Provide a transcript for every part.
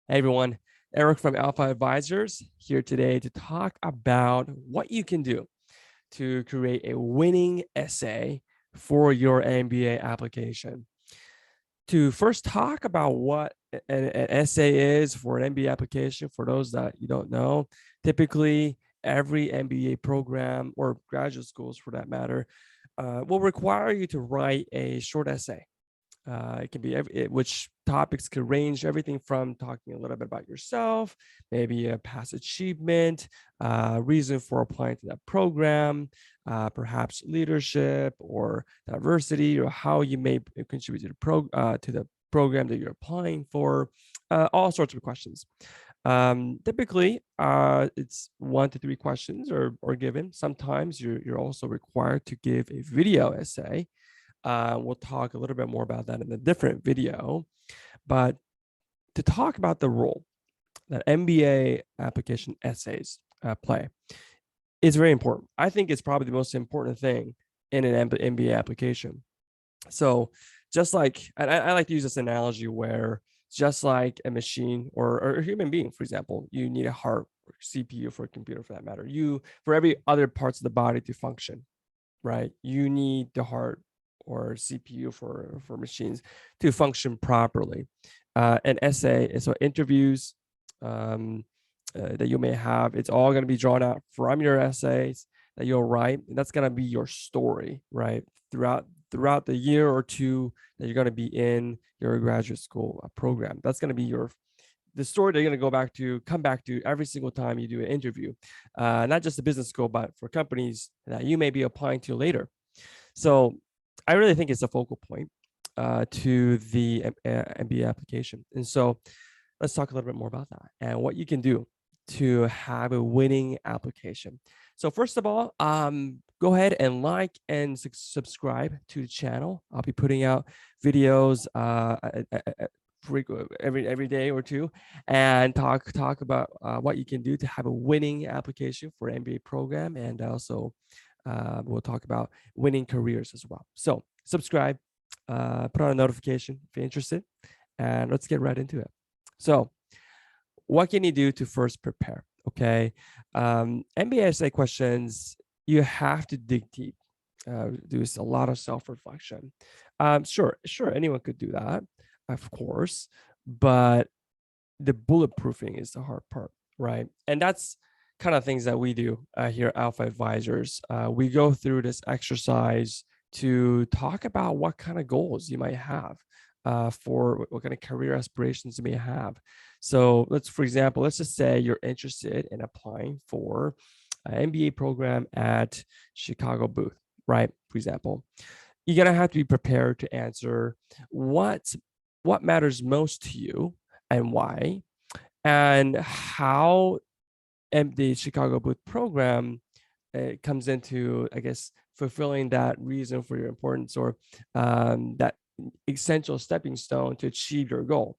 Hey everyone, Eric from Alpha Advisors here today to talk about what you can do to create a winning essay for your MBA application. To first talk about what an essay is for an MBA application, for those that you don't know, typically every MBA program or graduate schools for that matter will require you to write a short essay. It can be which topics could range everything from talking a little bit about yourself, maybe a past achievement, reason for applying to that program, perhaps leadership or diversity, or how you may contribute to the program that you're applying for. All sorts of questions. Typically, it's 1 to 3 questions or given. Sometimes you're also required to give a video essay. We'll talk a little bit more about that in a different video. But to talk about the role that MBA application essays play is very important. I think it's probably the most important thing in an MBA application. So just like, and I like to use this analogy where just like a machine or a human being, for example, you need a heart or CPU for a computer for that matter. For every other parts of the body to function, right? You need the heart or CPU for machines to function properly. An essay, so interviews that you may have, it's all going to be drawn out from your essays that you'll write. And that's going to be your story, right? Throughout the year or two that you're going to be in your graduate school program. That's going to be the story that you're going to come back to every single time you do an interview, not just the business school, but for companies that you may be applying to later. So I really think it's a focal point to the MBA application. And so let's talk a little bit more about that and what you can do to have a winning application. So first of all, go ahead and like and subscribe to the channel. I'll be putting out videos every day or two, and talk about what you can do to have a winning application for an MBA program, and also we'll talk about winning careers as well. So subscribe, put on a notification if you're interested, and let's get right into it. So what can you do to first prepare? Okay. MBA essay questions, you have to dig deep. Do a lot of self-reflection. Sure, anyone could do that, of course, but the bulletproofing is the hard part, right? And that's kind of things that we do here at Alpha Advisors. We go through this exercise to talk about what kind of goals you might have, for what kind of career aspirations you may have. So for example, let's just say you're interested in applying for an MBA program at Chicago Booth, right? For example, you're gonna have to be prepared to answer what matters most to you and why, and how the Chicago Booth program comes into, I guess, fulfilling that reason for your importance, or that essential stepping stone to achieve your goal.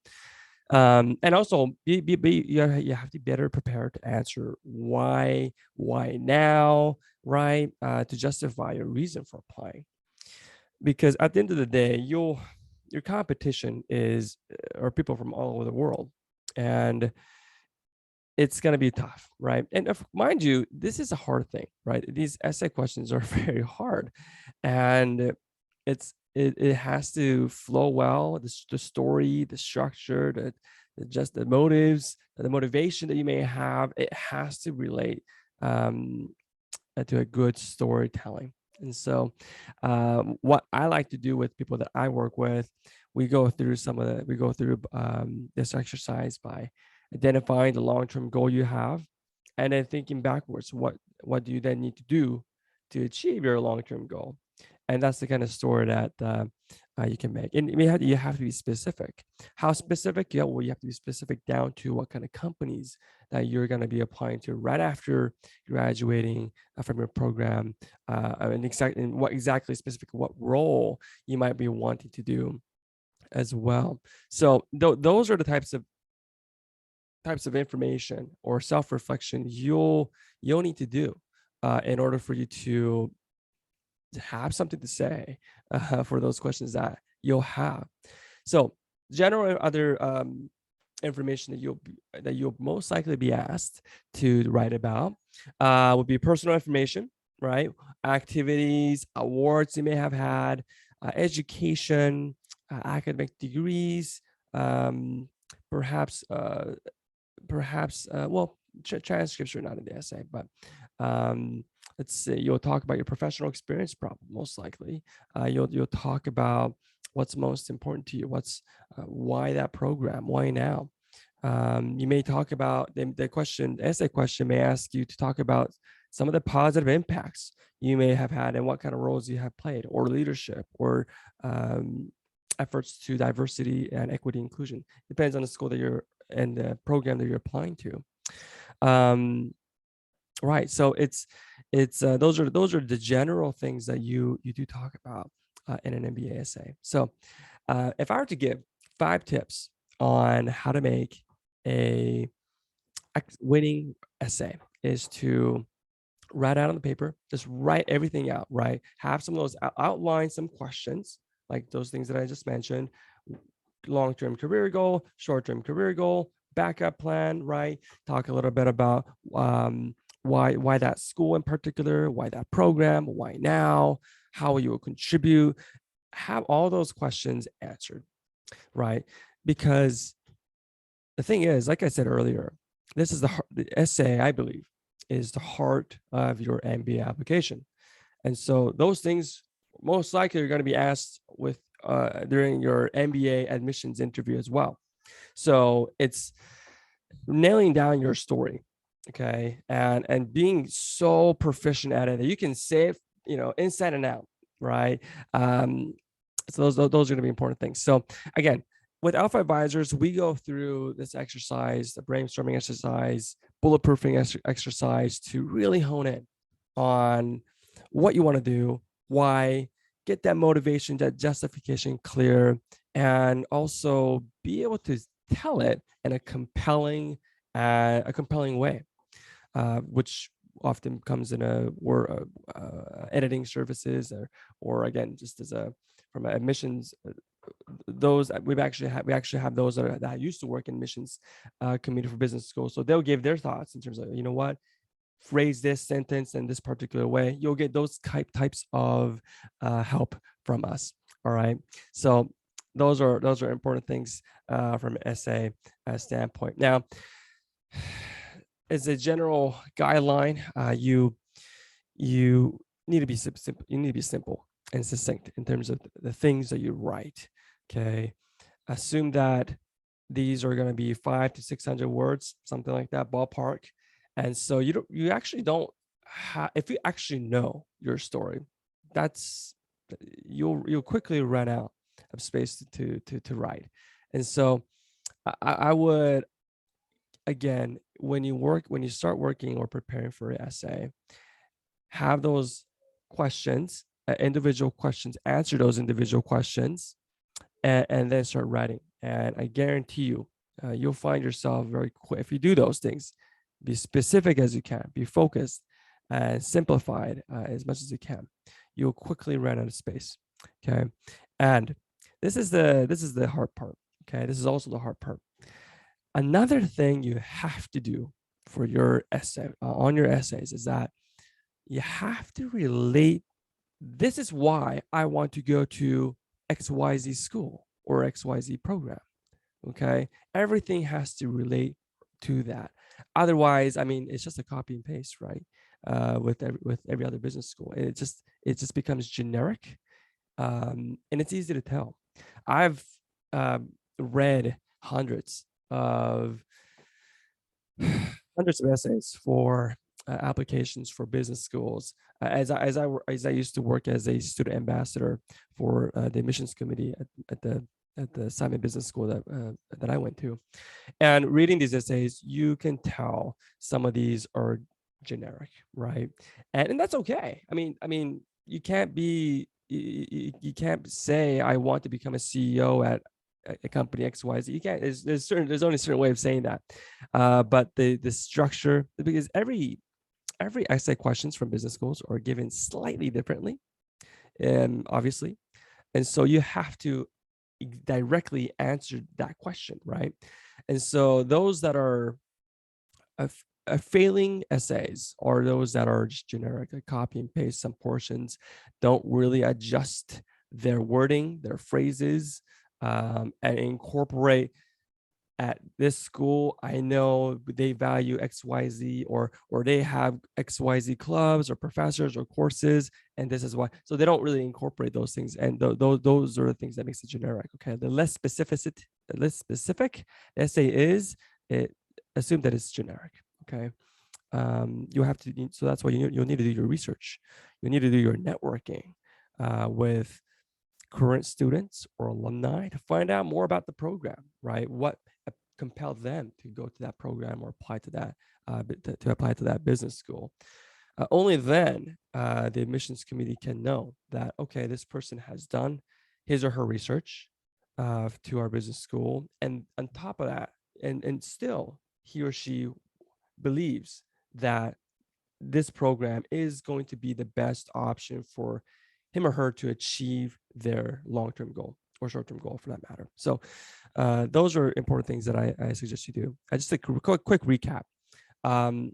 And also, you have to be better prepared to answer why now, right? To justify your reason for applying. Because at the end of the day, your competition are people from all over the world, and it's going to be tough, right? And mind you, this is a hard thing, right? These essay questions are very hard, and it has to flow well. The story, the structure, just the motives, the motivation that you may have, it has to relate to a good storytelling. And so what I like to do with people that I work with, we go through this exercise by identifying the long-term goal you have, and then thinking backwards, what do you then need to do to achieve your long-term goal? And that's the kind of story that you can make. And you have to be specific. How specific? Yeah, well, you have to be specific down to what kind of companies that you're going to be applying to right after graduating from your program, and what role you might be wanting to do as well. So those are the types of information or self-reflection you'll need to do in order for you to have something to say for those questions that you'll have. So general other information that you'll most likely be asked to write about would be personal information, right? Activities, awards you may have had, education, academic degrees, um, perhaps well, transcripts are not in the essay, but um, let's say you'll talk about your professional experience, probably most likely. You'll talk about what's most important to you, what's why that program, why now. You may talk about the essay question may ask you to talk about some of the positive impacts you may have had and what kind of roles you have played, or leadership, or um, efforts to diversity and equity inclusion. Depends on the school that you're and the program that you're applying to. Um, right. So it's those are the general things that you do talk about in an MBA essay. So if I were to give 5 tips on how to make a winning essay, is to write out on the paper, just write everything out, right? Have some of those outline some questions, like those things that I just mentioned: long-term career goal, short-term career goal, backup plan, right? Talk a little bit about why that school in particular, why that program, why now, how you will contribute. Have all those questions answered, right? Because the thing is, like I said earlier, this is the essay, I believe, is the heart of your MBA application. And so those things most likely are going to be asked with during your MBA admissions interview as well. So it's nailing down your story, okay, and being so proficient at it that you can say it, inside and out, right? Um, so those are going to be important things. So again, with Alpha Advisors, we go through this exercise, the brainstorming exercise, bulletproofing exercise, to really hone in on what you want to do, why, get that motivation, that justification clear, and also be able to tell it in a compelling way, which often comes in editing services, or again, just as a from admissions. Those we actually have those that used to work in admissions community for business school, so they'll give their thoughts in terms of, what, phrase this sentence in this particular way. You'll get those types of help from us. All right. So those are important things from an essay standpoint. Now, as a general guideline, you need to be simple. You need to be simple and succinct in terms of the things that you write. Okay. Assume that these are going to be 500 to 600 words, something like that, ballpark. And so you actually don't have, if you actually know your story, that's you'll quickly run out of space to write. And so I would, again, when you start working or preparing for an essay, have those questions, individual questions, answer those individual questions, and then start writing. And I guarantee you, you'll find yourself very quick if you do those things. Be specific as you can, be focused, and simplified as much as you can. You'll quickly run out of space. Okay, and this is the hard part. Okay, this is also the hard part. Another thing you have to do for your essay on your essays is that you have to relate. This is why I want to go to XYZ school or XYZ program. Okay. Everything has to relate to that. Otherwise, I mean, it's just a copy and paste, right? With every other business school. It just becomes generic. And it's easy to tell. I've read of hundreds of essays for applications for business schools. As I used to work as a student ambassador for the admissions committee at the Simon Business School that I went to, and reading these essays, you can tell some of these are generic, right? And that's okay. I mean, you can't be you can't say I want to become a CEO at a company XYZ. You can't. There's only a certain way of saying that. But the structure, because every essay questions from business schools are given slightly differently, obviously, and so you have to directly answered that question, right? And so those that are failing essays or those that are just generic, like copy and paste some portions, don't really adjust their wording, their phrases, and incorporate at this school, I know they value XYZ, or they have XYZ clubs or professors or courses, and this is why. So they don't really incorporate those things, and those are the things that makes it generic. Okay, the less specific the essay is, it assume that it's generic. Okay, you have to. So that's why you'll need to do your research. You need to do your networking with current students or alumni to find out more about the program, right? What compelled them to go to that program or apply to that to apply to that business school. Only then the admissions committee can know that, okay, this person has done his or her research to our business school, and on top of that, and still he or she believes that this program is going to be the best option for him or her to achieve their long-term goal or short-term goal for that matter. So those are important things that I suggest you do. I just a quick recap um,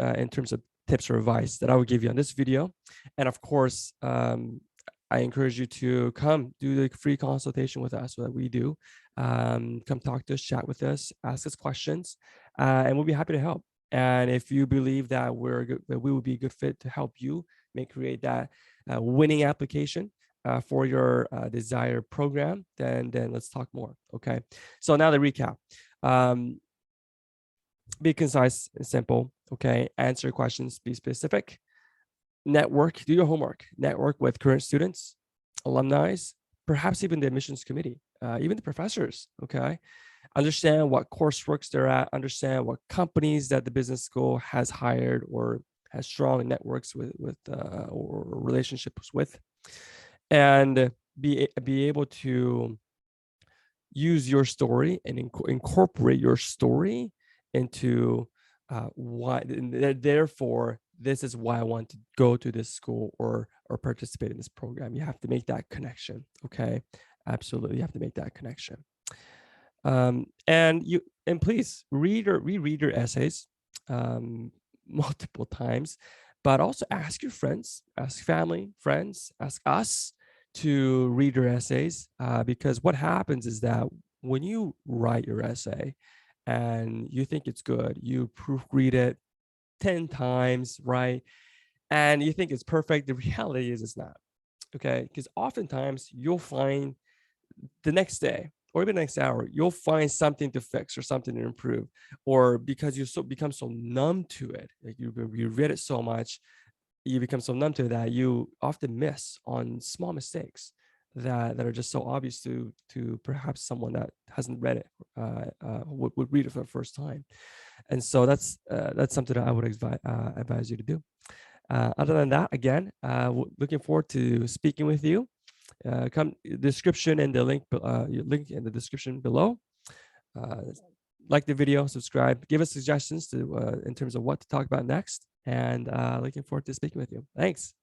in terms of tips or advice that I would give you on this video. And of course, I encourage you to come do the free consultation with us that we do. Come talk to us, chat with us, ask us questions, and we'll be happy to help. And if you believe that that we would be a good fit to help you create that winning application for your desired program, then let's talk more. Okay. So now the recap. Be concise and simple. Okay. Answer questions. Be specific. Network. Do your homework. Network with current students, alumni, perhaps even the admissions committee, even the professors. Okay. Understand what courseworks they're at. Understand what companies that the business school has hired or has strong networks with or relationships with, and be able to use your story and incorporate your story into why. Therefore, this is why I want to go to this school or participate in this program. You have to make that connection. Okay, absolutely, you have to make that connection. And please reread your essays multiple times, but also ask your friends, ask family, friends, ask us to read your essays, because what happens is that when you write your essay and you think it's good, you proofread it 10 times, right? And you think it's perfect. The reality is it's not. Okay, because oftentimes you'll find the next day or even the next hour, you'll find something to fix or something to improve, or because you become so numb to it, like you read it so much, you become so numb to it that you often miss on small mistakes that are just so obvious to perhaps someone that hasn't read it would read it for the first time. And so that's something that I would advise you to do. Other than that, again, looking forward to speaking with you. Come description and the link in the description below. Like the video, subscribe, give us suggestions to in terms of what to talk about next, and looking forward to speaking with you. Thanks.